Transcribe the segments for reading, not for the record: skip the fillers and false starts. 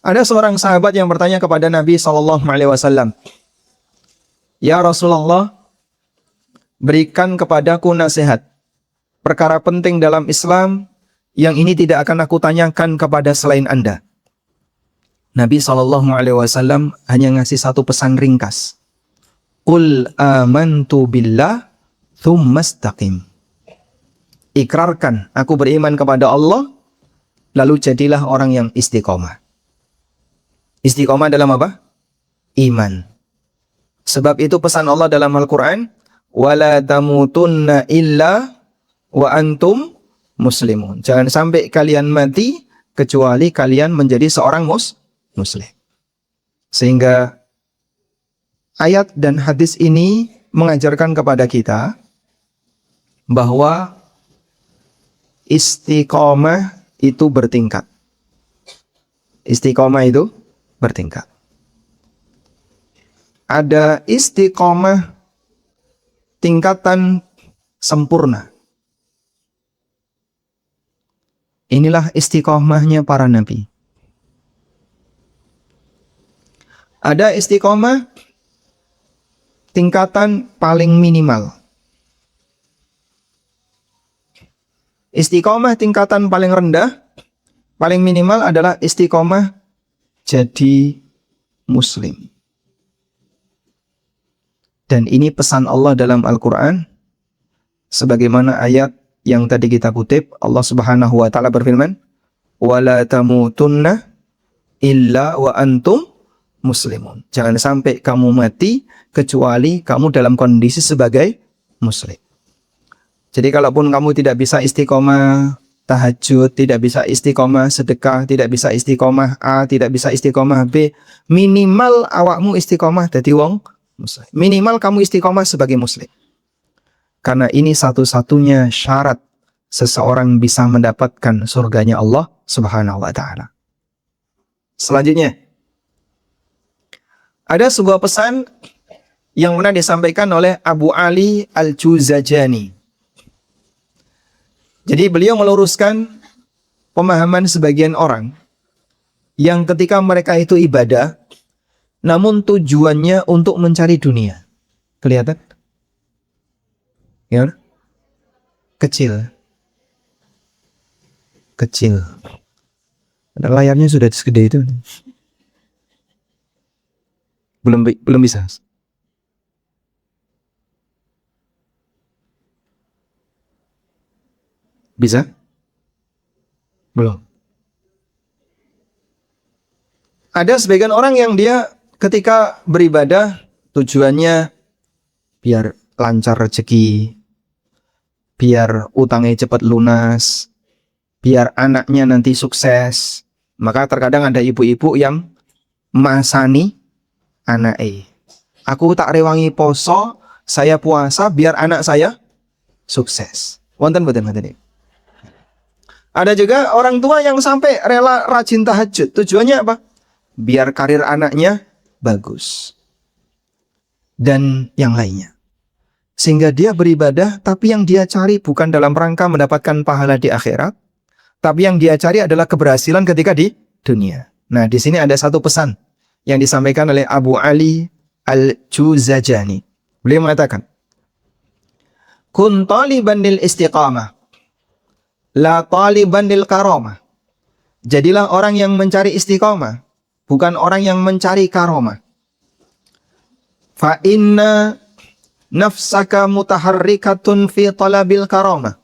Ada seorang sahabat yang bertanya kepada Nabi SAW, "Ya Rasulullah, berikan kepadaku nasihat. Perkara penting dalam Islam yang ini tidak akan aku tanyakan kepada selain Anda." Nabi SAW hanya ngasih satu pesan ringkas. Qul amantu billah thumma istaqim. Ikrarkan, aku beriman kepada Allah, lalu jadilah orang yang istiqomah. Istiqomah dalam apa? Iman. Sebab itu pesan Allah dalam Al-Quran, wala tamutunna illa wa antum muslimun. Jangan sampai kalian mati kecuali kalian menjadi seorang muslim. Sehingga ayat dan hadis ini mengajarkan kepada kita bahwa istiqomah itu bertingkat. Istiqomah itu bertingkat. Ada istiqomah tingkatan sempurna. Inilah istiqomahnya para nabi. Ada istiqomah tingkatan paling minimal. Istiqomah tingkatan paling rendah, paling minimal adalah istiqomah jadi muslim. Dan ini pesan Allah dalam Al-Quran. Sebagaimana ayat yang tadi kita kutip, Allah Subhanahu wa Ta'ala berfirman, "Wala tamutunna illa wa antum muslimun." Jangan sampai kamu mati kecuali kamu dalam kondisi sebagai muslim. Jadi kalaupun kamu tidak bisa istiqomah tahajud, tidak bisa istiqomah sedekah, tidak bisa istiqomah A, tidak bisa istiqomah B, minimal awakmu istiqomah dadi wong muslim. Minimal kamu istiqomah sebagai muslim. Karena ini satu-satunya syarat seseorang bisa mendapatkan surganya Allah Subhanahu wa Ta'ala. Selanjutnya, ada sebuah pesan yang pernah disampaikan oleh Abu Ali Al-Juzajani. Jadi beliau meluruskan pemahaman sebagian orang yang ketika mereka itu ibadah, namun tujuannya untuk mencari dunia. Kelihatan? Ya? Kecil. Kecil. Ada layarnya sudah segede itu. Belum bisa. Bisa? Belum. Ada sebagian orang yang dia ketika beribadah tujuannya biar lancar rezeki, biar utangnya cepat lunas, biar anaknya nanti sukses. Maka terkadang ada ibu-ibu yang masani anaknya. Aku tak rewangi poso, saya puasa biar anak saya sukses. Wonten mboten ngoten. Ada juga orang tua yang sampai rela rajin tahajud. Tujuannya apa? Biar karir anaknya bagus. Dan yang lainnya. Sehingga dia beribadah, tapi yang dia cari bukan dalam rangka mendapatkan pahala di akhirat, tapi yang dia cari adalah keberhasilan ketika di dunia. Nah, di sini ada satu pesan yang disampaikan oleh Abu Ali Al-Juzajani. Beliau mengatakan, "Kun taliban lil istiqamah, la taliban lil karamah." Jadilah orang yang mencari istiqamah, bukan orang yang mencari karomah. Fa inna nafsaka mutaharrikatun fi talabil karamah.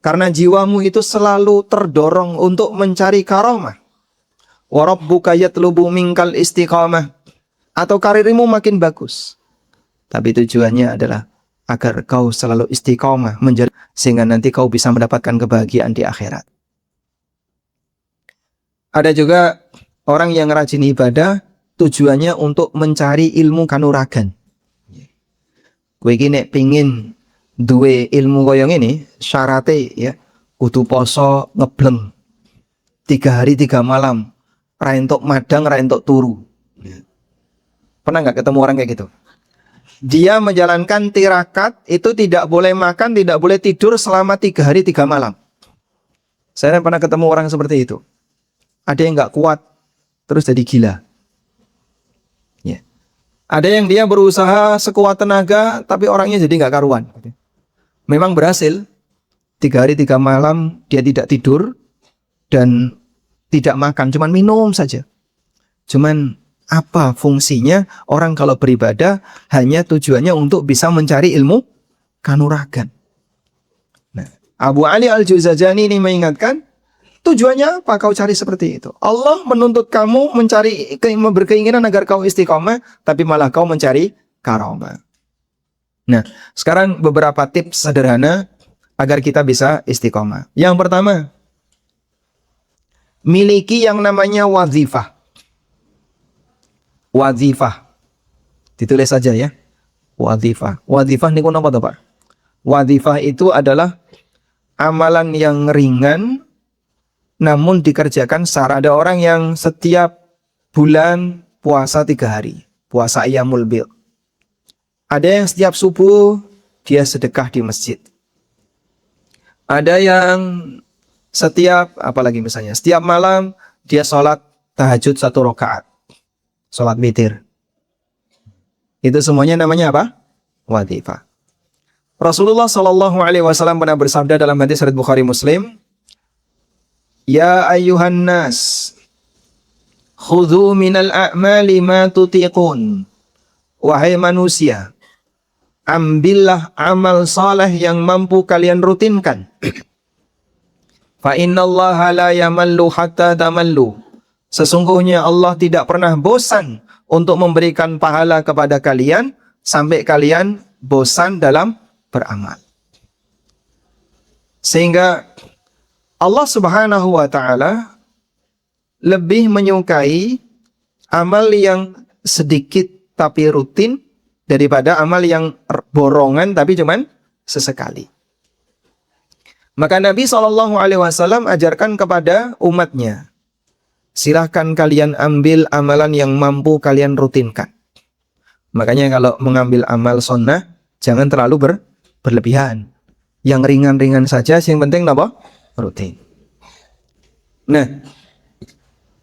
Karena jiwamu itu selalu terdorong untuk mencari karomah. Wa rabbuka yatlubu minkal istiqamah. Atau karirmu makin bagus. Tapi tujuannya adalah agar kau selalu istiqamah menjadi, sehingga nanti kau bisa mendapatkan kebahagiaan di akhirat. Ada juga orang yang rajin ibadah tujuannya untuk mencari ilmu kanuragan. Kowe iki nek pengin duwe ilmu koyo ngene, syaratnya ya kudu poso ngebleng 3 hari 3 malam, ra entuk madang, ra entuk turu. Pernah nggak ketemu orang kayak gitu? Dia menjalankan tirakat itu tidak boleh makan, tidak boleh tidur selama 3 hari 3 malam. Saya pernah ketemu orang seperti itu. Ada yang nggak kuat terus jadi gila. Ya. Ada yang dia berusaha sekuat tenaga, tapi orangnya jadi nggak karuan. Memang berhasil, 3 hari 3 malam dia tidak tidur dan tidak makan, cuman minum saja. Cuman apa fungsinya orang kalau beribadah hanya tujuannya untuk bisa mencari ilmu kanuragan. Nah, Abu Ali Al-Juzajani ini mengingatkan, tujuannya apa kau cari seperti itu? Allah menuntut kamu berkeinginan agar kau istiqomah, tapi malah kau mencari karamah. Nah, sekarang beberapa tips sederhana agar kita bisa istiqomah. Yang pertama, miliki yang namanya wazifah. Wazifah. Ditulis saja ya. Wazifah. Wazifah niku napa to, Pak? Wazifah itu adalah amalan yang ringan namun dikerjakan secara. Ada orang yang setiap bulan puasa 3 hari, puasa Ayyamul Bid. Ada yang setiap subuh dia sedekah di masjid. Ada yang setiap malam dia sholat tahajud 1 rakaat, sholat witir. Itu semuanya namanya apa? Wazifah. Rasulullah Shallallahu Alaihi Wasallam pernah bersabda dalam hadis riwayat Bukhari Muslim, Ya ayyuhan nas, khudhu minal a'mali ma tutiqun. Wahai manusia, ambillah amal saleh yang mampu kalian rutinkan. Fa innallaha la yamallu hatta tamallu. Sesungguhnya Allah tidak pernah bosan untuk memberikan pahala kepada kalian sampai kalian bosan dalam beramal. Sehingga Allah Subhanahu wa taala lebih menyukai amal yang sedikit tapi rutin daripada amal yang borongan tapi cuman sesekali. Maka Nabi SAW ajarkan kepada umatnya, silahkan kalian ambil amalan yang mampu kalian rutinkan. Makanya kalau mengambil amal sunnah, jangan terlalu berlebihan. Yang ringan-ringan saja, yang penting apa? Rutin. Nah,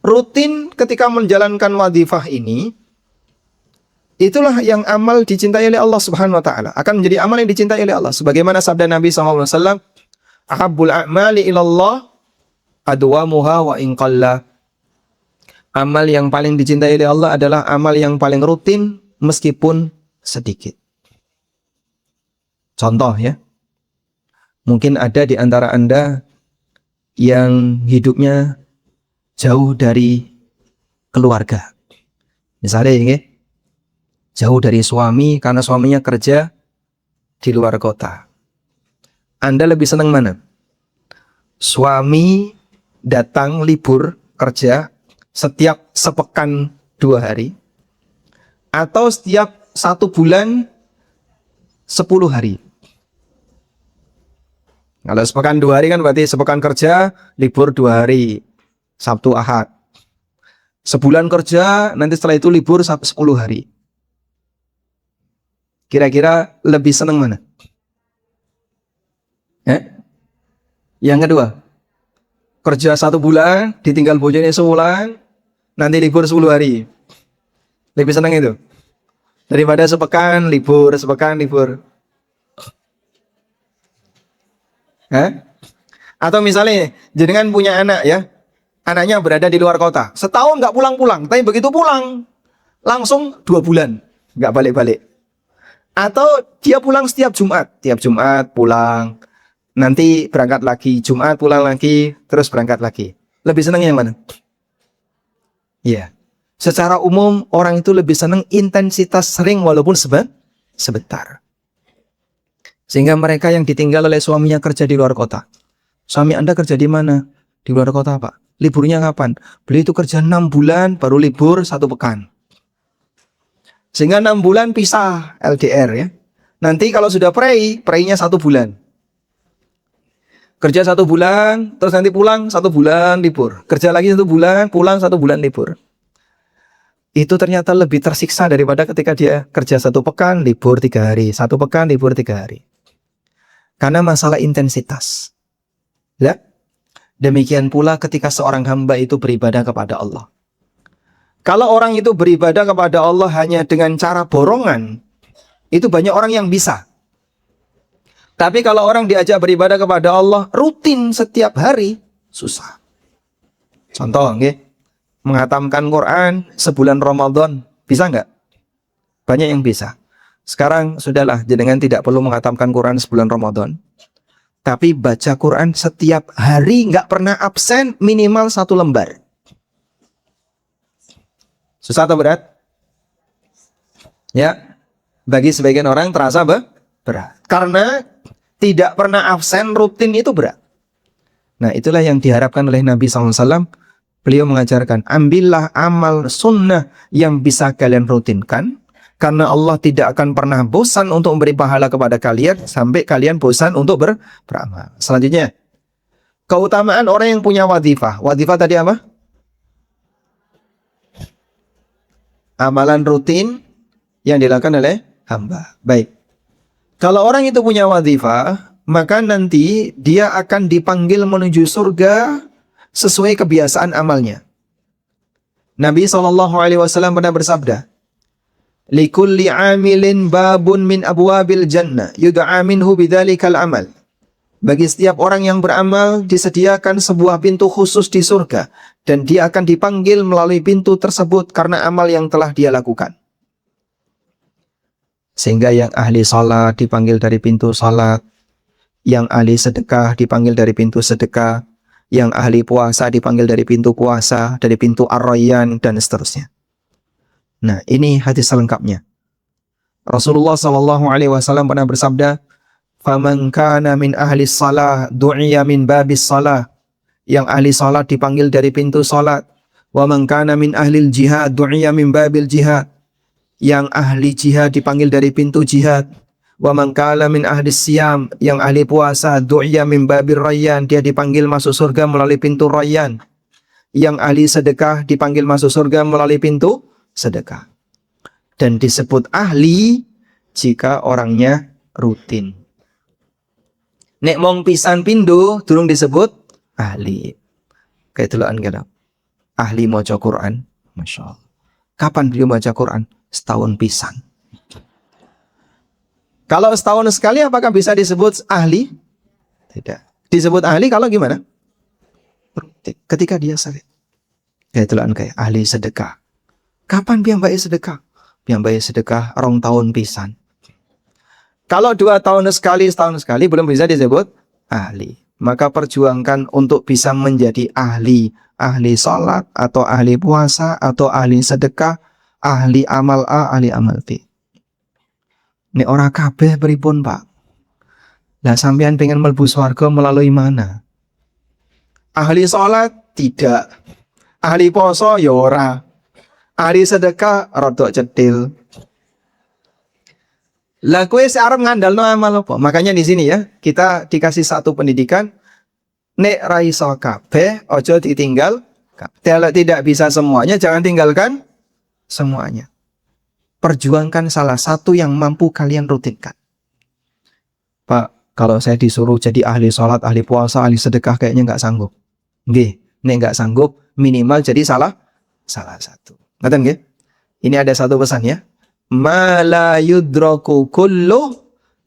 rutin ketika menjalankan wazifah ini, itulah yang amal dicintai oleh Allah Subhanahu wa taala. Akan menjadi amal yang dicintai oleh Allah. Sebagaimana sabda Nabi SAW, ahabbul a'mali ilallah adwamuha wa in qalla. Amal yang paling dicintai oleh Allah adalah amal yang paling rutin meskipun sedikit. Contoh ya. Mungkin ada di antara Anda yang hidupnya jauh dari keluarga. Misalnya ya, jauh dari suami karena suaminya kerja di luar kota. Anda lebih senang mana? Suami datang libur kerja setiap sepekan 2 hari, atau setiap 1 bulan 10 hari. Kalau sepekan 2 hari kan berarti sepekan kerja, libur 2 hari, Sabtu Ahad. Sebulan kerja, nanti setelah itu libur 10 hari. Kira-kira lebih senang mana? Yang kedua, kerja 1 bulan, ditinggal bojone sebulan, nanti libur 10 hari. Lebih senang itu daripada sepekan libur, sepekan libur. Atau misalnya jenengan punya anak ya, anaknya berada di luar kota, setahun nggak pulang-pulang, tapi begitu pulang langsung 2 bulan nggak balik-balik. Atau dia pulang setiap Jumat, tiap Jumat pulang, nanti berangkat lagi, Jumat pulang lagi, terus berangkat lagi. Lebih senang yang mana? Ya, secara umum orang itu lebih senang intensitas sering walaupun sebentar. Sehingga mereka yang ditinggal oleh suaminya kerja di luar kota. Suami Anda kerja di mana? Di luar kota, Pak. Liburnya kapan? Beliau itu kerja 6 bulan, baru libur 1 pekan. Sehingga 6 bulan pisah LDR ya. Nanti kalau sudah prei-nya 1 bulan. Kerja 1 bulan, terus nanti pulang 1 bulan libur. Kerja lagi 1 bulan, pulang 1 bulan libur. Itu ternyata lebih tersiksa daripada ketika dia kerja 1 pekan, libur 3 hari. 1 pekan, libur 3 hari. Karena masalah intensitas. Ya? Demikian pula ketika seorang hamba itu beribadah kepada Allah. Kalau orang itu beribadah kepada Allah hanya dengan cara borongan, itu banyak orang yang bisa. Tapi kalau orang diajak beribadah kepada Allah rutin setiap hari, susah. Contoh, menghatamkan Quran sebulan Ramadan, bisa nggak? Banyak yang bisa. Sekarang sudahlah, jenengan tidak perlu menghatamkan Quran sebulan Ramadan. Tapi baca Quran setiap hari, nggak pernah absen, minimal 1 lembar. Susah atau berat? Ya, bagi sebagian orang terasa berat. Karena tidak pernah absen, rutin itu berat. Nah, itulah yang diharapkan oleh Nabi SAW. Beliau mengajarkan, ambillah amal sunnah yang bisa kalian rutinkan. Karena Allah tidak akan pernah bosan untuk memberi pahala kepada kalian sampai kalian bosan untuk beramal. Selanjutnya, keutamaan orang yang punya wadhifah. Wadhifah tadi apa? Amalan rutin yang dilakukan oleh hamba. Baik. Kalau orang itu punya wadhifah, maka nanti dia akan dipanggil menuju surga sesuai kebiasaan amalnya. Nabi SAW pernah bersabda, "Likulli amilin babun min abwabil jannah, yud'a minhu bidzalikal amal." Bagi setiap orang yang beramal disediakan sebuah pintu khusus di surga dan dia akan dipanggil melalui pintu tersebut karena amal yang telah dia lakukan. Sehingga yang ahli salat dipanggil dari pintu salat, yang ahli sedekah dipanggil dari pintu sedekah, yang ahli puasa dipanggil dari pintu puasa, dari pintu ar-rayyan dan seterusnya. Nah, ini hadis selengkapnya. Rasulullah SAW pernah bersabda, "Faman kana min ahli salah du'iya min babis salah." Yang ahli salat dipanggil dari pintu salat. "Wa man kana min ahli jihad du'iya min babil jihad." Yang ahli jihad dipanggil dari pintu jihad. "Wa man kana min ahli siyam." Yang ahli puasa du'iya min babir rayyan, dia dipanggil masuk surga melalui pintu rayyan. Yang ahli sedekah dipanggil masuk surga melalui pintu sedekah. Dan disebut ahli jika orangnya rutin. Nek mong pisan pindo durung disebut ahli. Kayak delokan kira. Ahli maca Quran, Masya Allah. Kapan beliau baca Quran? Setahun pisan. Kalau setahun sekali apakah bisa disebut ahli? Tidak. Disebut ahli kalau gimana? Ketika dia sakit. Kayak delokan kayak ahli sedekah. Kapan piyambake sedekah? Piyambake sedekah 2 tahun pisan. Kalau 2 tahun sekali, setahun sekali belum bisa disebut ahli. Maka perjuangkan untuk bisa menjadi ahli. Ahli salat, atau ahli puasa, atau ahli sedekah, ahli amal A, ahli amal B. Ini orang kabeh pripun, Pak? Lah sampean pengen mlebu swarga melalui mana? Ahli salat? Tidak. Ahli poso? Ya ora. Ahli sedekah? Rodok cetil. Lah kowe sik arep ngandalno amal apa? Makanya di sini ya, kita dikasih satu pendidikan, nek ra iso kabeh aja ditinggal. Kalau tidak bisa semuanya, jangan tinggalkan semuanya. Perjuangkan salah satu yang mampu kalian rutinkan. Pak, kalau saya disuruh jadi ahli sholat, ahli puasa, ahli sedekah kayaknya nggak sanggup. Nggih, nek nggak sanggup, minimal jadi salah satu. Ngaten nggih? Ini ada satu pesan ya. Ma la yudraku kullu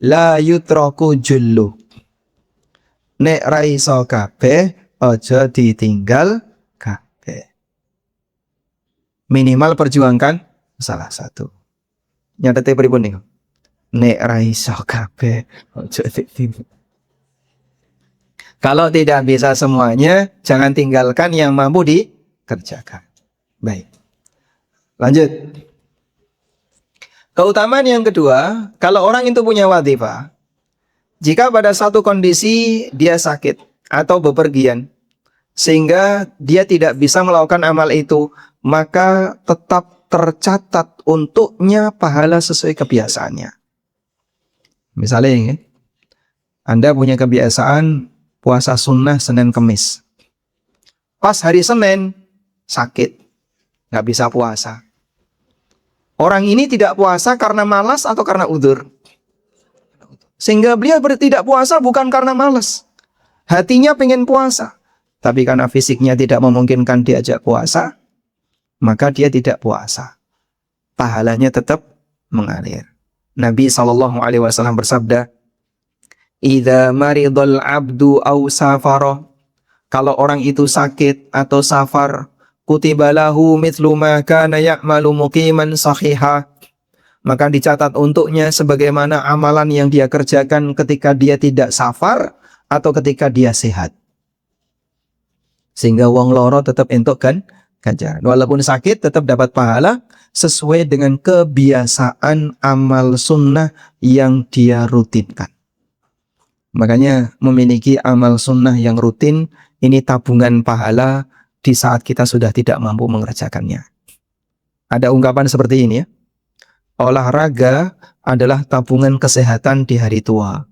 la yutraku jullu. Nek ra iso kabeh aja ditinggal kabeh. Minimal perjuangkan salah satu. Nyatete pripun niku? Nek ra iso kabeh aja ditinggal. Kalau tidak bisa semuanya, jangan tinggalkan yang mampu dikerjakan. Baik. Lanjut. Keutamaan yang kedua, kalau orang itu punya wadhifah, jika pada satu kondisi dia sakit atau bepergian, sehingga dia tidak bisa melakukan amal itu, maka tetap tercatat untuknya pahala sesuai kebiasaannya. Misalnya ini, Anda punya kebiasaan puasa sunnah Senin Kemis. Pas hari Senin, sakit, nggak bisa puasa. Orang ini tidak puasa karena malas atau karena udzur. Sehingga beliau tidak puasa bukan karena malas. Hatinya pengen puasa. Tapi karena fisiknya tidak memungkinkan diajak puasa, maka dia tidak puasa. Pahalanya tetap mengalir. Nabi SAW bersabda, "Idza maridul abdu aw safara," kalau orang itu sakit atau safar, "kutiba lahu mithlu ma kana ya'malu muqiman sahiha," maka dicatat untuknya sebagaimana amalan yang dia kerjakan ketika dia tidak safar atau ketika dia sehat. Sehingga wong loro tetap entuk kan ganjaran. Walaupun sakit tetap dapat pahala sesuai dengan kebiasaan amal sunnah yang dia rutinkan. Makanya memiliki amal sunnah yang rutin ini tabungan pahala di saat kita sudah tidak mampu mengerjakannya. Ada ungkapan seperti ini ya. Olahraga adalah tabungan kesehatan di hari tua.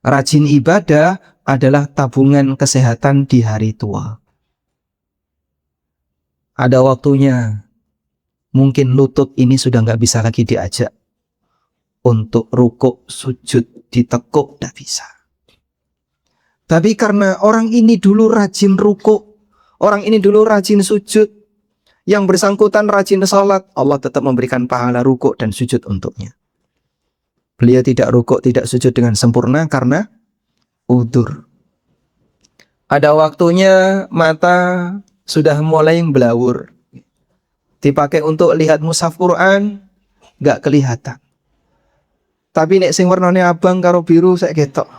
Rajin ibadah adalah tabungan kesehatan di hari tua. Ada waktunya, mungkin lutut ini sudah nggak bisa lagi diajak untuk rukuk, sujud, ditekuk, tidak bisa. Tapi karena orang ini dulu rajin rukuk, orang ini dulu rajin sujud, yang bersangkutan rajin salat, Allah tetap memberikan pahala rukuk dan sujud untuknya. Beliau tidak rukuk, tidak sujud dengan sempurna karena udzur. Ada waktunya mata sudah mulai belawur, dipakai untuk lihat mushaf Quran, nggak kelihatan. Tapi nek sing warnane abang karo biru saya ketok.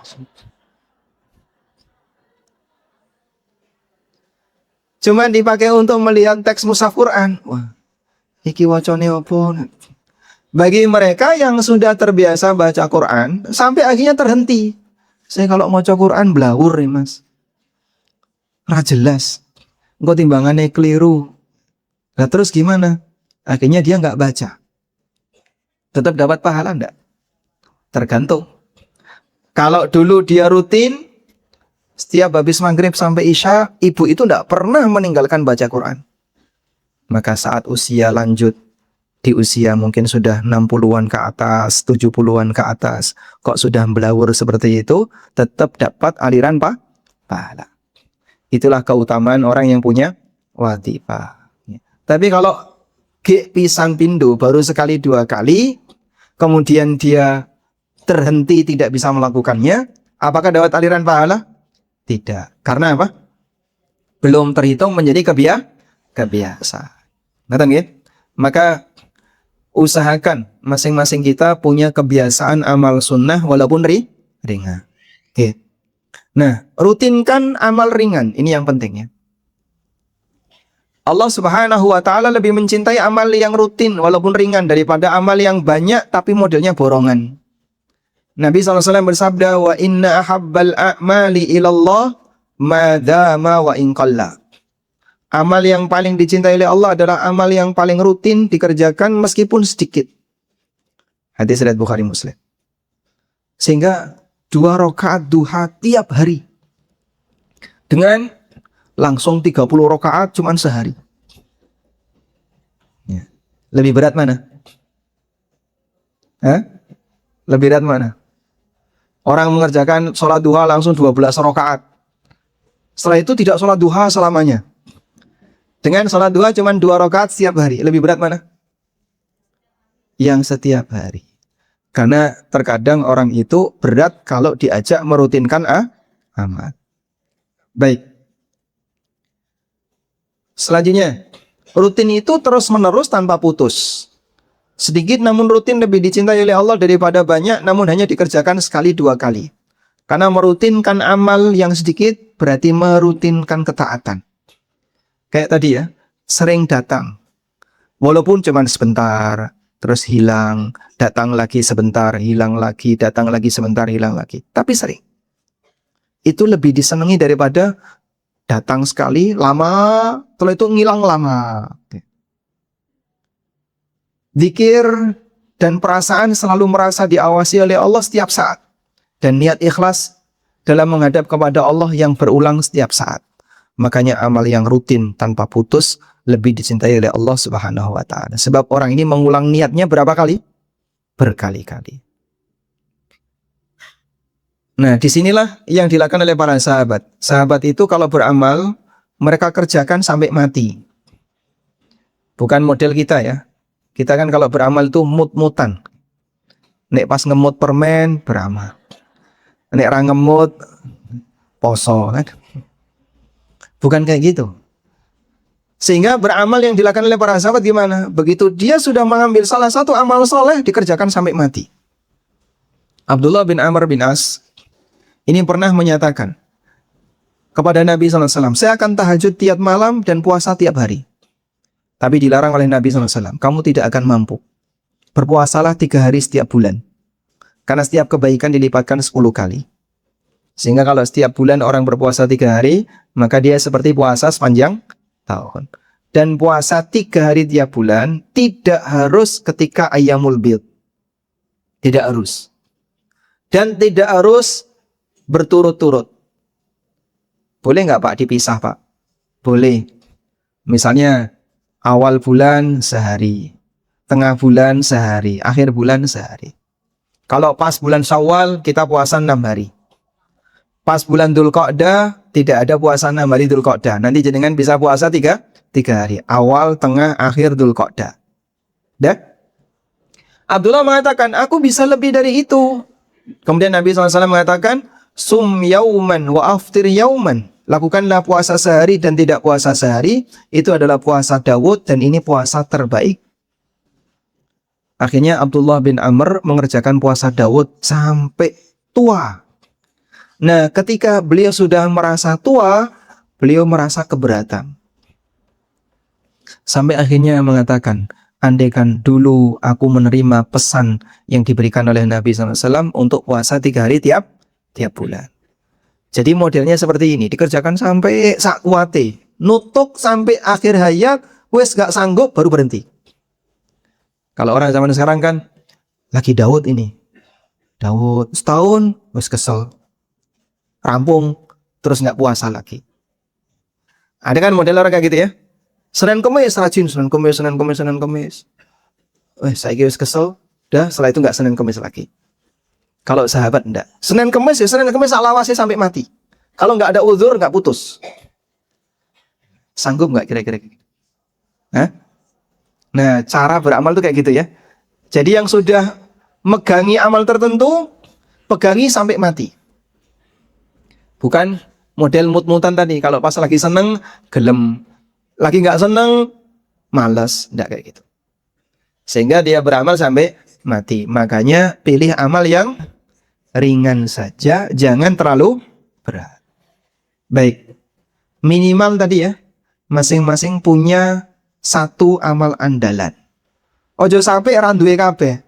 Cuman dipakai untuk melihat teks mushaf Quran. Wah, iki wacane apa? Bagi mereka yang sudah terbiasa baca Quran, sampai akhirnya terhenti. Saya kalau mau baca Quran blawur nih mas. Ra jelas. Engko timbangannya keliru. Nah terus gimana? Akhirnya dia nggak baca. Tetap dapat pahala enggak? Tergantung. Kalau dulu dia rutin, setiap habis maghrib sampai isya, ibu itu tidak pernah meninggalkan baca Quran. Maka saat usia lanjut, di usia mungkin sudah 60-an ke atas, 70-an ke atas, kok sudah belawur seperti itu, tetap dapat aliran pahala. Itulah keutamaan orang yang punya watifah. Tapi kalau pisan pindo baru sekali dua kali, kemudian dia terhenti tidak bisa melakukannya, apakah dapat aliran pahala? Tidak. Karena apa? Belum terhitung menjadi kebiasaan. Maka usahakan masing-masing kita punya kebiasaan amal sunnah walaupun ringan. Nah, rutinkan amal ringan. Ini yang penting ya. Allah Subhanahu wa ta'ala lebih mencintai amal yang rutin walaupun ringan daripada amal yang banyak tapi modelnya borongan. Nabi SAW bersabda, "Wa inna ahabbal a'mali ilallah madama wa inqalla." Amal yang paling dicintai oleh Allah adalah amal yang paling rutin dikerjakan meskipun sedikit. Hadis riwayat Bukhari Muslim. Sehingga 2 rakaat duha tiap hari. Dengan langsung 30 rakaat cuman sehari. Ya. Lebih berat mana? Lebih berat mana? Orang mengerjakan sholat duha langsung 12 rakaat. Setelah itu tidak sholat duha selamanya. Dengan sholat duha cuma 2 rakaat setiap hari. Lebih berat mana? Yang setiap hari. Karena terkadang orang itu berat kalau diajak merutinkan amal. Baik. Selanjutnya, rutin itu terus-menerus tanpa putus. Sedikit namun rutin lebih dicintai oleh Allah daripada banyak namun hanya dikerjakan sekali 2 kali. Karena merutinkan amal yang sedikit berarti merutinkan ketaatan. Kayak tadi ya, sering datang. Walaupun cuma sebentar, terus hilang, datang lagi sebentar, hilang lagi, datang lagi sebentar, hilang lagi. Tapi sering. Itu lebih disenangi daripada datang sekali, lama, setelah itu ngilang lama. Zikir dan perasaan selalu merasa diawasi oleh Allah setiap saat. Dan niat ikhlas dalam menghadap kepada Allah yang berulang setiap saat. Makanya amal yang rutin tanpa putus lebih dicintai oleh Allah Subhanahu wa ta'ala. Sebab orang ini mengulang niatnya berapa kali? Berkali-kali. Nah, disinilah yang dilakukan oleh para sahabat. Sahabat itu kalau beramal, mereka kerjakan sampai mati. Bukan model kita ya. Kita kan kalau beramal itu mut-mutan. Nek pas ngemut permen beramal. Nek ra ngemut poso kan. Bukan kayak gitu. Sehingga beramal yang dilakukan oleh para sahabat gimana? Begitu dia sudah mengambil salah satu amal soleh, dikerjakan sampai mati. Abdullah bin Amr bin As ini pernah menyatakan kepada Nabi SAW, saya akan tahajud tiap malam dan puasa tiap hari. Tapi dilarang oleh Nabi SAW, kamu tidak akan mampu. Berpuasalah 3 hari setiap bulan. Karena setiap kebaikan dilipatkan 10 kali. Sehingga kalau setiap bulan orang berpuasa 3 hari, maka dia seperti puasa sepanjang tahun. Dan puasa 3 hari tiap bulan tidak harus ketika ayyamul bid. Tidak harus. Dan tidak harus berturut-turut. Boleh nggak Pak dipisah Pak? Boleh. Misalnya awal bulan sehari, tengah bulan sehari, akhir bulan sehari. Kalau pas bulan Syawal kita puasa 6 hari. Pas bulan Dzulqa'dah tidak ada puasa 6 hari Dzulqa'dah. Nanti jenengan bisa puasa 3 hari. Awal, tengah, akhir Dzulqa'dah. Dah? Abdullah mengatakan, aku bisa lebih dari itu. Kemudian Nabi SAW mengatakan, sum yauman wa aftir yauman. Lakukanlah puasa sehari dan tidak puasa sehari. Itu adalah puasa Dawud dan ini puasa terbaik. Akhirnya Abdullah bin Amr mengerjakan puasa Dawud sampai tua. Nah, ketika beliau sudah merasa tua, beliau merasa keberatan. Sampai akhirnya mengatakan, andaikan dulu aku menerima pesan yang diberikan oleh Nabi SAW untuk puasa 3 hari tiap bulan. Jadi modelnya seperti ini, dikerjakan sampai sak kuate, nutuk sampai akhir hayat, wes gak sanggup baru berhenti. Kalau orang zaman sekarang kan lagi Daud ini. Daud setahun wes kesel. Rampung terus nggak puasa lagi. Ada kan model orang kayak gitu ya. Senin Kemis rajin, Senin Kemis. Saya wes kesel, dah setelah itu nggak Senin Kemis lagi. Kalau sahabat enggak. Senin Kemis alawasnya sampai mati. Kalau nggak ada uzur nggak putus. Sanggup nggak kira-kira? Hah? Nah, cara beramal tuh kayak gitu ya. Jadi yang sudah megangi amal tertentu, pegangi sampai mati. Bukan model mut-mutan tadi. Kalau pas lagi seneng, gelem. Lagi nggak seneng, malas. Nggak kayak gitu. Sehingga dia beramal sampai mati. Makanya pilih amal yang ringan saja, jangan terlalu berat. Baik. Minimal tadi ya, masing-masing punya satu amal andalan. Ojo sampai ra duwe kabeh.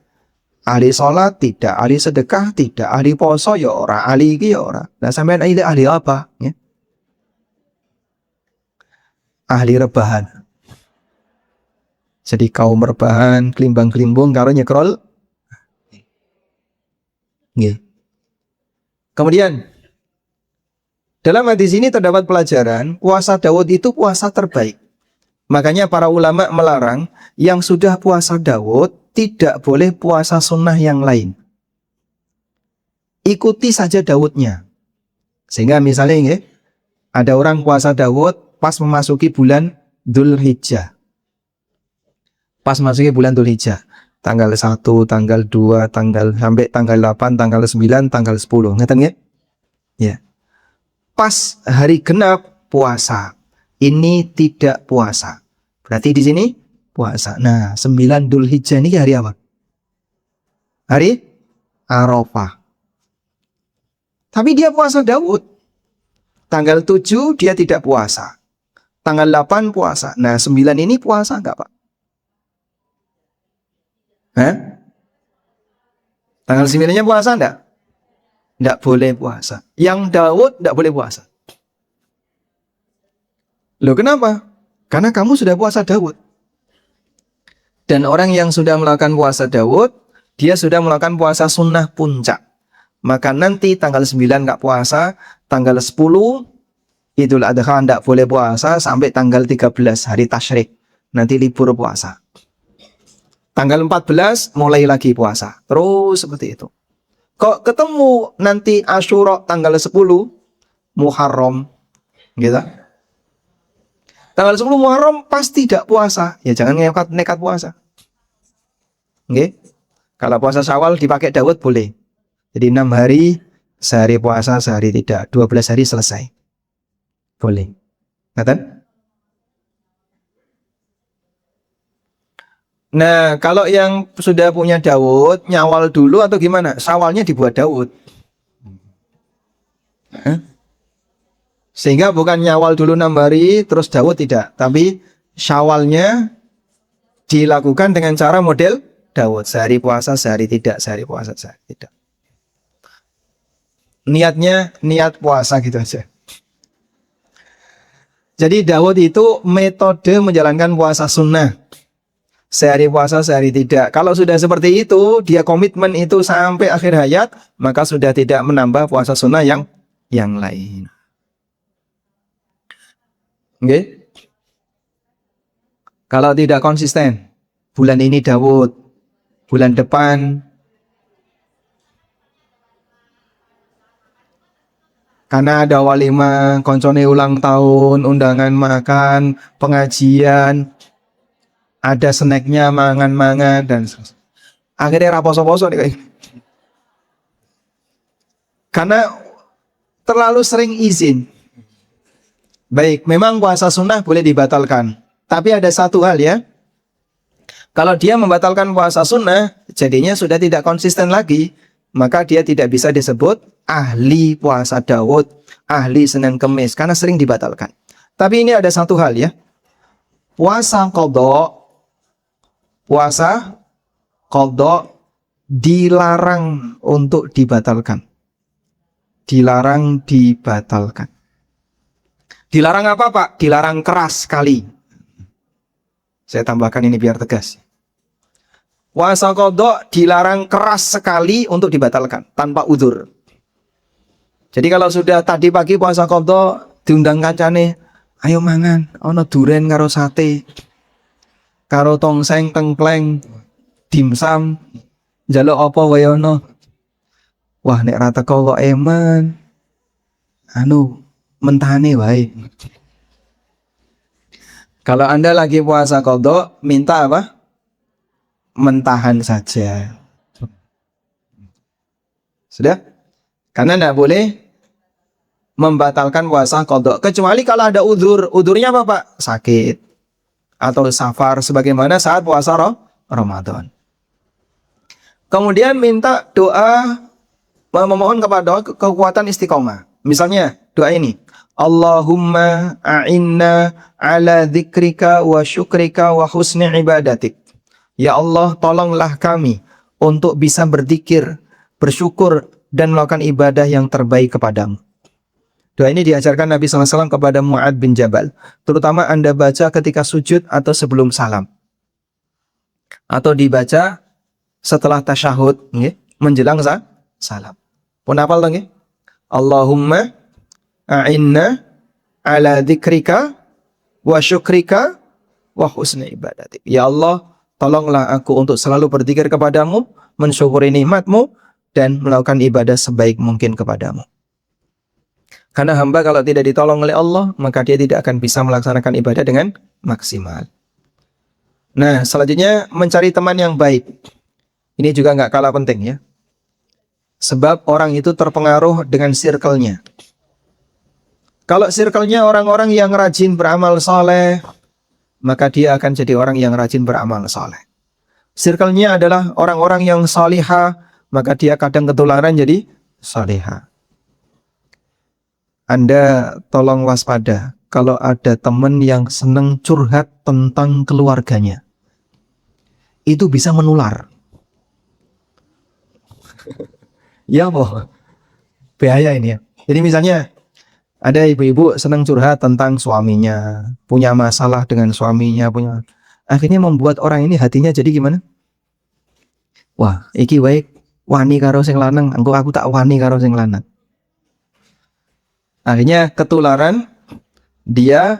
Ahli sholat tidak, ahli sedekah tidak, ahli poso ya ora, ahli iki ya ora. Nah sampean ahli apa? Ya? Ahli rebahan. Jadi kaum rebahan, kelimbang-kelimbung karo nyekrol. Nggih. Kemudian dalam hadis ini terdapat pelajaran puasa Daud itu puasa terbaik. Makanya para ulama melarang yang sudah puasa Daud tidak boleh puasa sunnah yang lain. Ikuti saja Daudnya. Sehingga misalnya ini, ada orang puasa Daud pas memasuki bulan Dzulhijjah. Pas memasuki bulan Dzulhijjah. Tanggal 1, tanggal 2, sampai tanggal 8, tanggal 9, tanggal 10. Ngerti nggak? Ya. Pas hari genap puasa. Ini tidak puasa. Berarti di sini puasa. Nah, 9 Dzulhijjah ini hari apa? Hari Arafah. Tapi dia puasa Daud. Tanggal 7 dia tidak puasa. Tanggal 8 puasa. Nah, 9 ini puasa enggak, Pak? Hah? Tanggal 9-nya puasa enggak? Enggak boleh puasa. Yang Daud enggak boleh puasa. Loh kenapa? Karena kamu sudah puasa Daud. Dan orang yang sudah melakukan puasa Daud, dia sudah melakukan puasa sunnah puncak. Maka nanti tanggal 9 nggak puasa, tanggal 10 Idul Adha nggak boleh puasa sampai tanggal 13 hari tasyrik. Nanti libur puasa. Tanggal 14 mulai lagi puasa. Terus seperti itu. Kok ketemu nanti Asyura tanggal 10 Muharram gitu. Tanggal 10 Muharram pasti tidak puasa. Ya jangan nekat puasa. Oke. Kalau puasa Syawal dipakai Daud boleh. Jadi 6 hari, sehari puasa, sehari tidak. 12 hari selesai. Boleh. Ngaten? Nah, kalau yang sudah punya Daud, nyawal dulu atau gimana? Syawalnya dibuat Daud. Sehingga bukan nyawal dulu 6 hari, terus Daud tidak. Tapi syawalnya dilakukan dengan cara model Daud. Sehari puasa, sehari tidak. Sehari puasa, sehari tidak. Niatnya, niat puasa gitu aja. Jadi Daud itu metode menjalankan puasa sunnah. Sehari puasa, sehari tidak. Kalau sudah seperti itu, dia komitmen itu sampai akhir hayat, maka sudah tidak menambah puasa sunnah yang lain. Oke? Kalau tidak konsisten, bulan ini Daud, bulan depan karena ada walimah, koncone ulang tahun, undangan makan, pengajian, ada snacknya, mangan-mangan, dan akhirnya raposo-poso nih kayak. Karena terlalu sering izin. Baik, memang puasa sunnah boleh dibatalkan. Tapi ada satu hal ya. Kalau dia membatalkan puasa sunnah, jadinya sudah tidak konsisten lagi. Maka dia tidak bisa disebut ahli puasa Daud, ahli Senin Kemis. Karena sering dibatalkan. Tapi ini ada satu hal ya. Puasa qadha dilarang untuk dibatalkan. Dilarang dibatalkan. Dilarang apa Pak? Dilarang keras sekali. Saya tambahkan ini biar tegas. Puasa qadha dilarang keras sekali untuk dibatalkan tanpa udzur. Jadi kalau sudah tadi pagi puasa qadha diundang kancane, ayo mangan, ono duren karo sate, karo tongseng tengkleng, dimsum, njaluk apa wae ono. Wah nek ra teko kok eman. Mentahane wae. Kalau Anda lagi puasa qadha, minta apa? Mentahan saja. Sudah? Karena tidak boleh membatalkan puasa qadha. Kecuali kalau ada udzur. Udzurnya apa Pak? Sakit. Atau safar. Sebagaimana saat puasa Ramadan. Kemudian minta doa, memohon kepada kekuatan istiqomah. Misalnya doa ini. Allahumma a'inna ala dzikrika wa syukrika wa husni ibadatik. Ya Allah, tolonglah kami untuk bisa berzikir, bersyukur, dan melakukan ibadah yang terbaik kepadamu. Doa ini diajarkan Nabi SAW kepada Mu'adz bin Jabal. Terutama Anda baca ketika sujud atau sebelum salam. Atau dibaca setelah tasyahud, menjelang salam. Pun hafal dong ya? Allahumma a'inna ala dzikrika wa syukrika wa husni ibadatik. Ya Allah, tolonglah aku untuk selalu berzikir kepadamu, mensyukuri nikmatmu, dan melakukan ibadah sebaik mungkin kepadamu. Karena hamba kalau tidak ditolong oleh Allah, maka dia tidak akan bisa melaksanakan ibadah dengan maksimal. Nah, selanjutnya mencari teman yang baik. Ini juga nggak kalah penting ya. Sebab orang itu terpengaruh dengan circle-nya. Kalau circle-nya orang-orang yang rajin beramal soleh, maka dia akan jadi orang yang rajin beramal soleh. Circle-nya adalah orang-orang yang salihah, maka dia kadang ketularan jadi salihah. Anda tolong waspada kalau ada teman yang senang curhat tentang keluarganya. Itu bisa menular. Ya boh, bahaya ini ya. Jadi misalnya ada ibu-ibu senang curhat tentang suaminya, punya masalah dengan suaminya, akhirnya membuat orang ini hatinya jadi gimana? Wah, iki wae wani karo sing lanang, aku tak wani karo sing lanang. Akhirnya ketularan, dia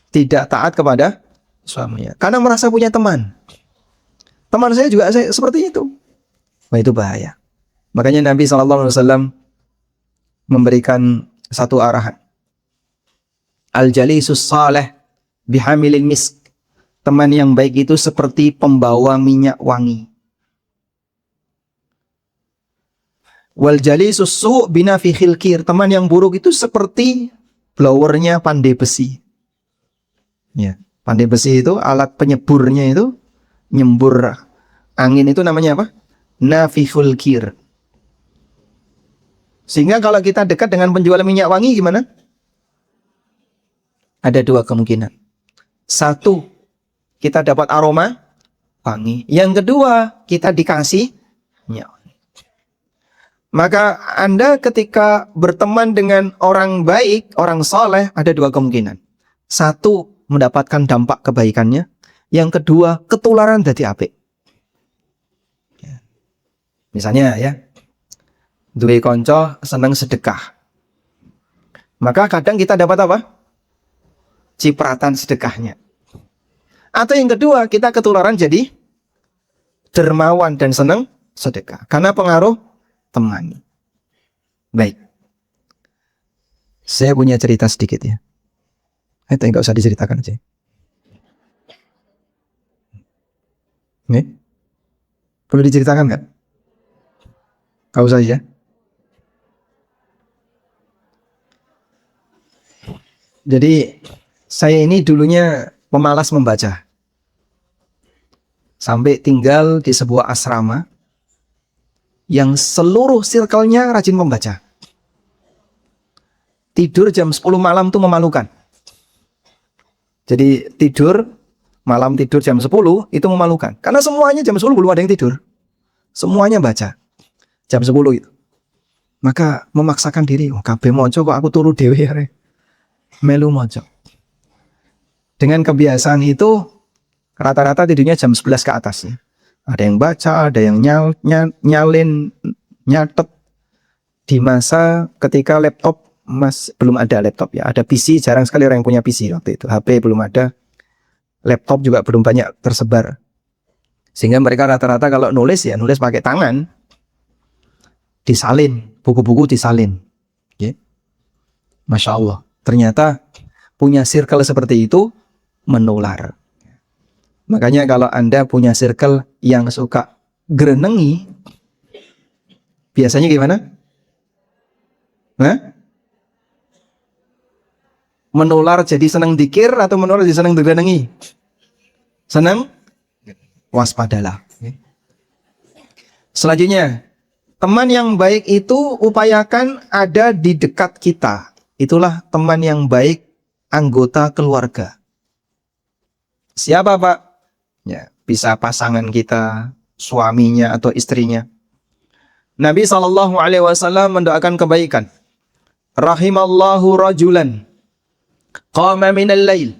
tidak taat kepada suaminya karena merasa punya teman. Teman saya juga seperti itu. Wah, itu bahaya. Makanya Nabi SAW memberikan satu arahan. Al-jalisus salih bihamilil misk. Teman yang baik itu seperti pembawa minyak wangi. Wal jalisus su' binafikhil kir. Teman yang buruk itu seperti blowernya pandai besi. Ya, pandai besi itu alat penyeburnya itu nyembur angin itu namanya apa? Nafikhul kir. Sehingga kalau kita dekat dengan penjual minyak wangi gimana? Ada dua kemungkinan. Satu, kita dapat aroma wangi. Yang kedua, kita dikasih minyak wangi. Maka Anda ketika berteman dengan orang baik, orang soleh, ada dua kemungkinan. Satu, mendapatkan dampak kebaikannya. Yang kedua, ketularan dari apik. Misalnya ya, duwe konco seneng sedekah. Maka kadang kita dapat apa? Cipratan sedekahnya. Atau yang kedua, kita ketularan jadi dermawan dan seneng sedekah. Karena pengaruh teman. Baik. Saya punya cerita sedikit ya. Itu nggak usah diceritakan aja. Nih. Perlu diceritakan nggak? Nggak usah ya. Jadi saya ini dulunya pemalas membaca. Sampai tinggal di sebuah asrama yang seluruh circle-nya rajin membaca. Tidur jam 10 malam tuh memalukan. Jadi malam tidur jam 10 itu memalukan. Karena semuanya jam 10 belum ada yang tidur. Semuanya baca. Jam 10 itu. Maka memaksakan diri, kabeh moco kok aku turu dhewe ya. Melu moco. Dengan kebiasaan itu rata-rata tidurnya jam 11 ke atas ya. Ada yang baca, ada yang nyalin, nyatet. Di masa ketika laptop belum ada laptop ya, ada PC, jarang sekali orang yang punya PC waktu itu. HP belum ada, laptop juga belum banyak tersebar. Sehingga mereka rata-rata kalau nulis ya nulis pakai tangan, disalin, buku-buku disalin. Okay. Masya Allah, ternyata punya circle seperti itu menular. Makanya kalau Anda punya circle yang suka gerenengi, biasanya gimana? Hah? Menular jadi senang dikir atau menular jadi senang digerenengi? Senang? Waspadalah. Selanjutnya, teman yang baik itu upayakan ada di dekat kita. Itulah teman yang baik, anggota keluarga. Siapa Pak? Ya, bisa pasangan kita, suaminya atau istrinya. Nabi SAW mendoakan kebaikan. Rahimallahu rajulan qama minal lail.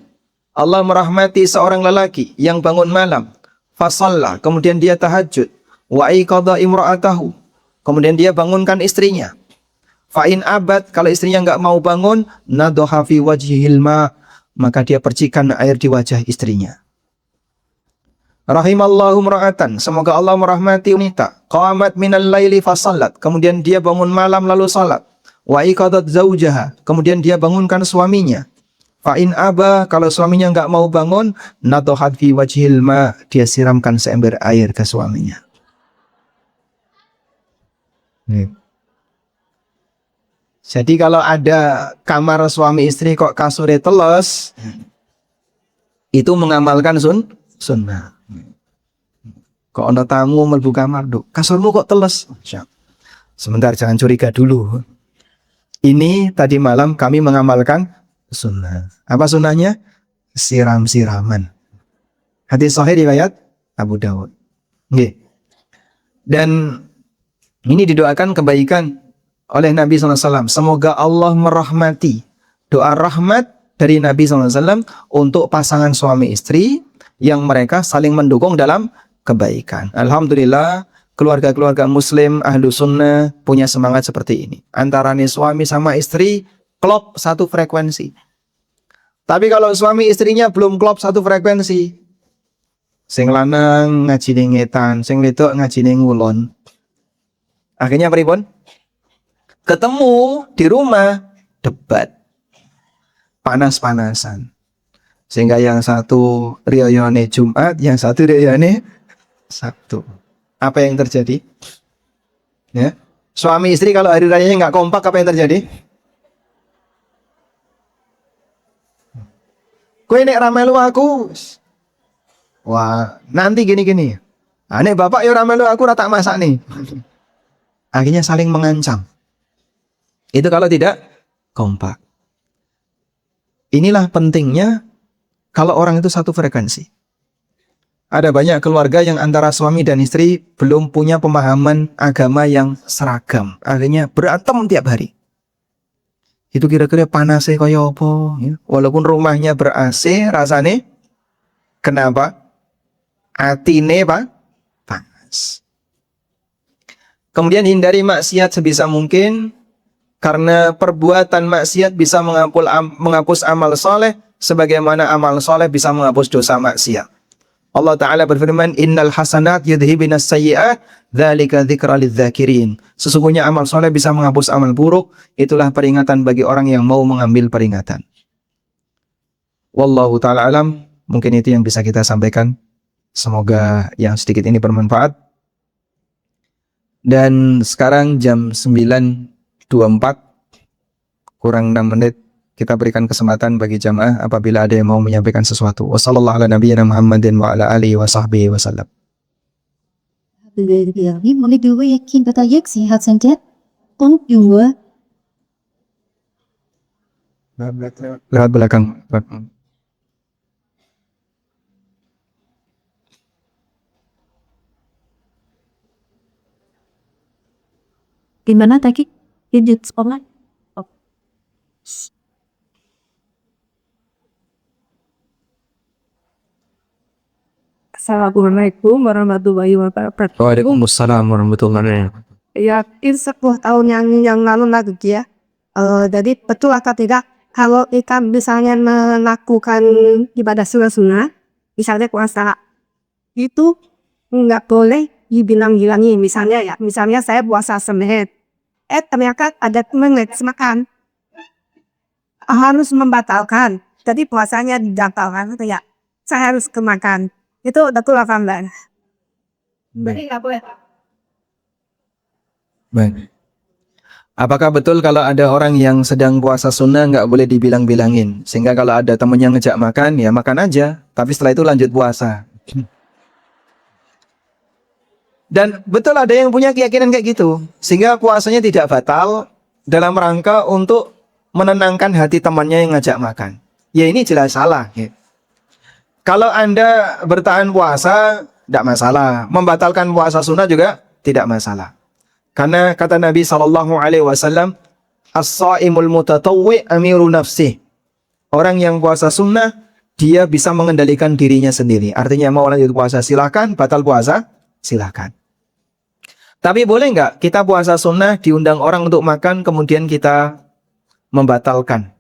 Allah merahmati seorang lelaki yang bangun malam. Fasalla, kemudian dia tahajud. Wa iqadha imra'atahu, kemudian dia bangunkan istrinya. Fa'in abad, kalau istrinya nggak mau bangun, nadhaha fi wajhihil ma, maka dia percikan air di wajah istrinya. Rahimallahu mra'atan, semoga Allah merahmati wanita. Qamat minal laili fasallat, kemudian dia bangun malam lalu salat. Wa iqadat zaujaha, kemudian dia bangunkan suaminya. Fa'in aba, kalau suaminya nggak mau bangun, nadhahat fi wajhil ma, dia siramkan seember air ke suaminya. Jadi kalau ada kamar suami istri kok kasurnya teles, itu mengamalkan sunnah. Kok ada tamu mlebu kamar, "Duk, kasurmu kok teles?" Sebentar, jangan curiga dulu. Ini tadi malam kami mengamalkan sunnah. Apa sunnahnya? Siram-siraman. Hadis sahih riwayat Abu Dawud. Nggih. Dan ini didoakan kebaikan oleh Nabi SAW. Semoga Allah merahmati. Doa rahmat dari Nabi SAW untuk pasangan suami istri yang mereka saling mendukung dalam kebaikan. Alhamdulillah, keluarga-keluarga muslim, ahlu sunnah punya semangat seperti ini. Antara nih suami sama istri, klop satu frekuensi. Tapi kalau suami istrinya belum klop satu frekuensi, sing lanang ngaji ning ngetan, sing wedok ngaji ning ngulon. Akhirnya pripun? Ketemu di rumah, debat. Panas-panasan. Sehingga yang satu riyoyone Jumat, yang satu riyoyone Sabtu. Apa yang terjadi? Ya. Suami istri kalau hari rayanya nggak kompak, apa yang terjadi? Kowe nek ra melu aku. Wah, nanti gini-gini. Nek bapak yo ra melu aku ra tak masak nih. Akhirnya saling mengancam. Itu kalau tidak kompak. Inilah pentingnya kalau orang itu satu frekuensi. Ada banyak keluarga yang antara suami dan istri belum punya pemahaman agama yang seragam. Akhirnya berantem tiap hari. Itu kira-kira panasnya kaya apa? Ya. Walaupun rumahnya ber-AC, rasanya kenapa? Atine pak panas. Kemudian hindari maksiat sebisa mungkin, karena perbuatan maksiat bisa menghapus amal soleh, sebagaimana amal soleh bisa menghapus dosa maksiat. Allah Ta'ala berfirman, Innal hasanat yudhibinas sayyi'at, dzalika dzikra lidzakirin. Sesungguhnya amal soleh bisa menghapus amal buruk, itulah peringatan bagi orang yang mau mengambil peringatan. Wallahu ta'ala alam, mungkin itu yang bisa kita sampaikan. Semoga yang sedikit ini bermanfaat. Dan sekarang jam 9.24, kurang 6 menit. Kita berikan kesempatan bagi jamaah apabila ada yang mau menyampaikan sesuatu. Wassallallahu ala nabiyyina Muhammadin wa ala alihi wa sahbihi wasallam. Mọi người yakin kata yaksi hasan dia pun juga Lewat belakang. gimana tadi lanjut sekolah. Assalamualaikum warahmatullahi wabarakatuh. Waalaikumsalam warahmatullahi wabarakatuh. Yakin 10 tahun yang lalu lagi ya. Jadi betul atau tidak kalau kita misalnya melakukan ibadah sunnah, misalnya puasa itu nggak boleh dibilang-bilangi. Misalnya saya puasa Senin, ternyata ada teman makan harus membatalkan. Jadi puasanya dibatalkan ya. Saya harus kemakan. Itu betul apa enggak? Berarti nggak boleh. Baik. Apakah betul kalau ada orang yang sedang puasa sunnah nggak boleh dibilang-bilangin? Sehingga kalau ada temennya ngejak makan, ya makan aja. Tapi setelah itu lanjut puasa. Dan betul ada yang punya keyakinan kayak gitu. Sehingga puasanya tidak batal dalam rangka untuk menenangkan hati temannya yang ngajak makan. Ya ini jelas salah. Ya. Kalau Anda bertahan puasa, tidak masalah. Membatalkan puasa sunnah juga tidak masalah. Karena kata Nabi SAW, As-sa'imul mutatawwi' amiru nafsih. Orang yang puasa sunnah, dia bisa mengendalikan dirinya sendiri. Artinya mau lanjut puasa silakan, batal puasa silakan. Tapi boleh nggak kita puasa sunnah diundang orang untuk makan, kemudian kita membatalkan?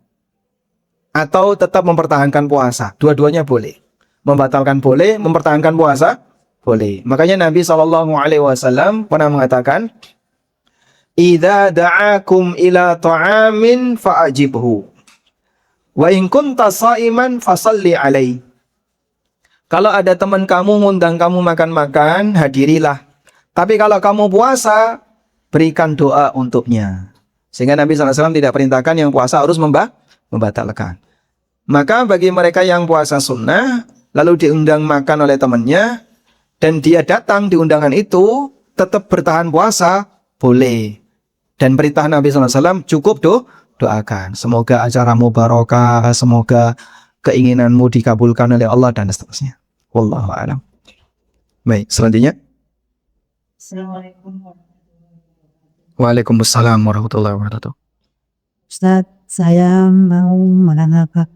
Atau tetap mempertahankan puasa? Dua-duanya boleh. Membatalkan boleh, mempertahankan puasa boleh. Makanya Nabi SAW pernah mengatakan, Idza da'akum ila ta'amin fa'ajibhu. Wa in kunta sha'iman fasalli alaihi. Kalau ada teman kamu ngundang kamu makan-makan, hadirilah. Tapi kalau kamu puasa, berikan doa untuknya. Sehingga Nabi SAW tidak perintahkan yang puasa harus membatalkan. Maka bagi mereka yang puasa sunnah, lalu diundang makan oleh temannya, dan dia datang di undangan itu, tetap bertahan puasa, boleh. Dan perintah Nabi SAW cukup doakan. Semoga acaramu barokah, semoga keinginanmu dikabulkan oleh Allah, dan seterusnya. Wallahu a'lam. Baik, selanjutnya. Waalaikumsalam warahmatullahi wabarakatuh. Ustaz, saya mau menanyakan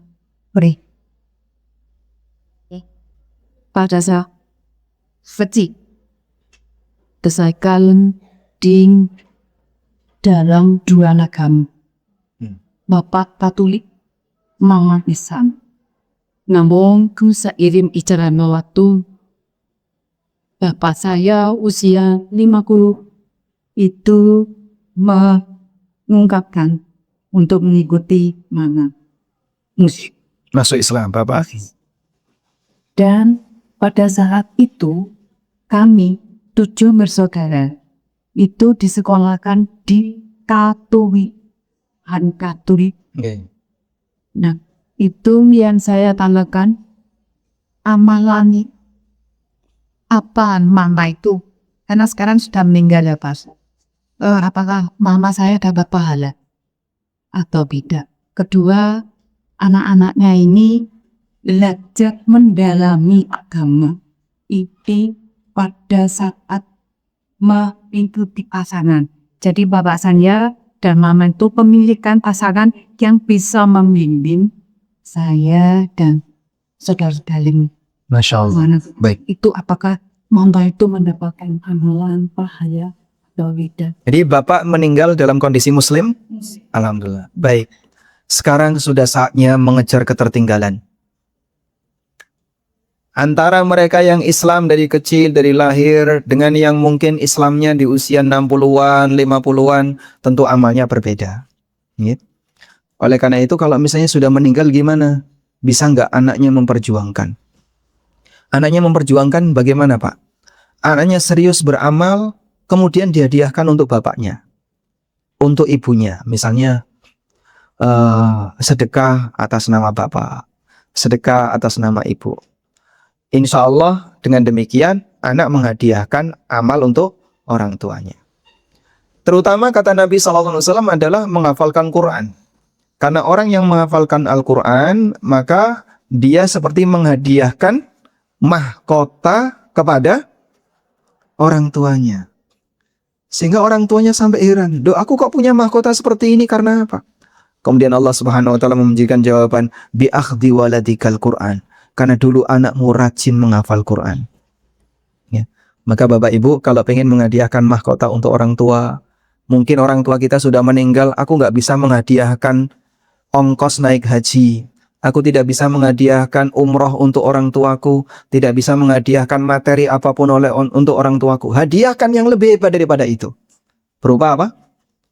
pada saya fatigue desakan di dalam dua agama. Bapak Katolik, Mama Islam. Namun seiring berjalannya waktu, bapak saya usia 50 itu mengungkapkan untuk mengikuti mana musik. Masuk Islam, Bapak. Dan pada saat itu kami 7 bersaudara itu disekolahkan di Katolik. Oke. Nah, itu yang saya tanyakan amalan apa mama itu. Karena sekarang sudah meninggal ya Pak. Apakah mama saya dapat pahala atau tidak? Kedua, anak-anaknya ini belajar mendalami agama ini pada saat mengikuti pasangan. Jadi bapak saya dan mama itu memilihkan pasangan yang bisa membimbing saya dan saudara-saudara lain. Masya Allah. Baik. Itu apakah mama itu mendapatkan amalan pahala atau tidak? Jadi Bapak meninggal dalam kondisi Muslim? Alhamdulillah. Baik. Sekarang sudah saatnya mengejar ketertinggalan. Antara mereka yang Islam dari kecil, dari lahir, dengan yang mungkin Islamnya di usia 60-an, 50-an, tentu amalnya berbeda. Gitu. Oleh karena itu, kalau misalnya sudah meninggal gimana? Bisa nggak anaknya memperjuangkan? Anaknya memperjuangkan bagaimana, Pak? Anaknya serius beramal, kemudian dihadiahkan untuk bapaknya, untuk ibunya. Misalnya, sedekah atas nama bapak, sedekah atas nama ibu. Insya Allah dengan demikian anak menghadiahkan amal untuk orang tuanya. Terutama kata Nabi SAW adalah menghafalkan Quran. Karena orang yang menghafalkan Al-Quran maka dia seperti menghadiahkan mahkota kepada orang tuanya. Sehingga orang tuanya sampai heran, "Duh, aku kok punya mahkota seperti ini karena apa?" Kemudian Allah Subhanahu wa taala memberikan jawaban, "Bi akhdhi waladikal Quran." Karena dulu anakmu rajin menghafal Quran. Ya. Maka Bapak Ibu kalau pengen menghadiahkan mahkota untuk orang tua, mungkin orang tua kita sudah meninggal, aku nggak bisa menghadiahkan ongkos naik haji. Aku tidak bisa menghadiahkan umroh untuk orang tuaku, tidak bisa menghadiahkan materi apapun untuk orang tuaku. Hadiahkan yang lebih hebat daripada itu. Berupa apa?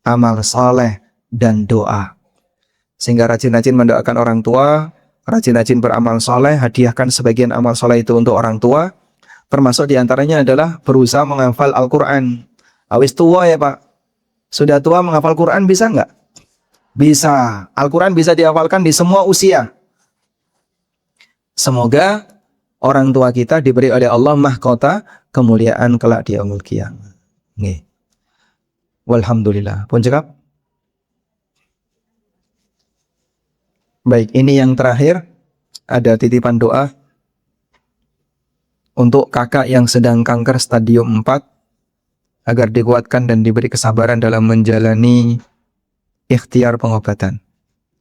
Amal soleh dan doa. Sehingga rajin-rajin mendoakan orang tua, rajin-rajin beramal soleh, hadiahkan sebagian amal soleh itu untuk orang tua. Termasuk diantaranya adalah berusaha menghafal Al-Quran. Awis tua ya Pak, sudah tua menghafal Quran bisa nggak? Bisa. Al-Quran bisa dihafalkan di semua usia. Semoga orang tua kita diberi oleh Allah mahkota kemuliaan kelak di yaumul qiyamah. Nggih. Walhamdulillah. Pun cekap. Baik, ini yang terakhir. Ada titipan doa untuk kakak yang sedang kanker stadium 4 agar dikuatkan dan diberi kesabaran dalam menjalani ikhtiar pengobatan.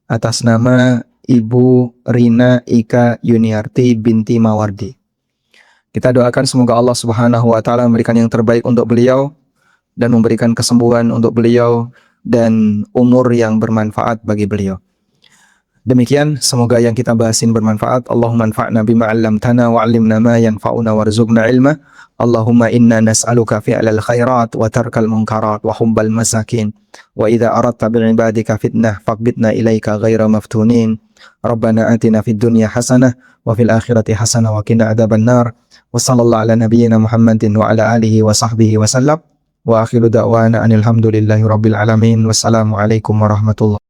Atas nama Ibu Rina Ika Yuniarti binti Mawardi. Kita doakan semoga Allah Subhanahu wa taala memberikan yang terbaik untuk beliau dan memberikan kesembuhan untuk beliau dan umur yang bermanfaat bagi beliau. Demikian, semoga yang kita bahasin bermanfaat. Allahumma anfa'na bima 'allamtana wa 'allimna ma yanfa'una warzuqna ilma. Allahumma inna nas'aluka fi'lal khairat wa tarkal munkarat wa hubbal masakin. Wa idza aradta bil ibadika fitnah faqbidna ilaika ghaira maftunin. Rabbana atina fid dunya hasanah wa fil akhirati hasanah wa qina adzaban nar. Wa sallallahu ala nabiyyina Muhammadin wa ala alihi wa sahbihi wa sallam. Wa akhiru da'wana anil hamdulillahi rabbil alamin. Wassalamu alaikum warahmatullahi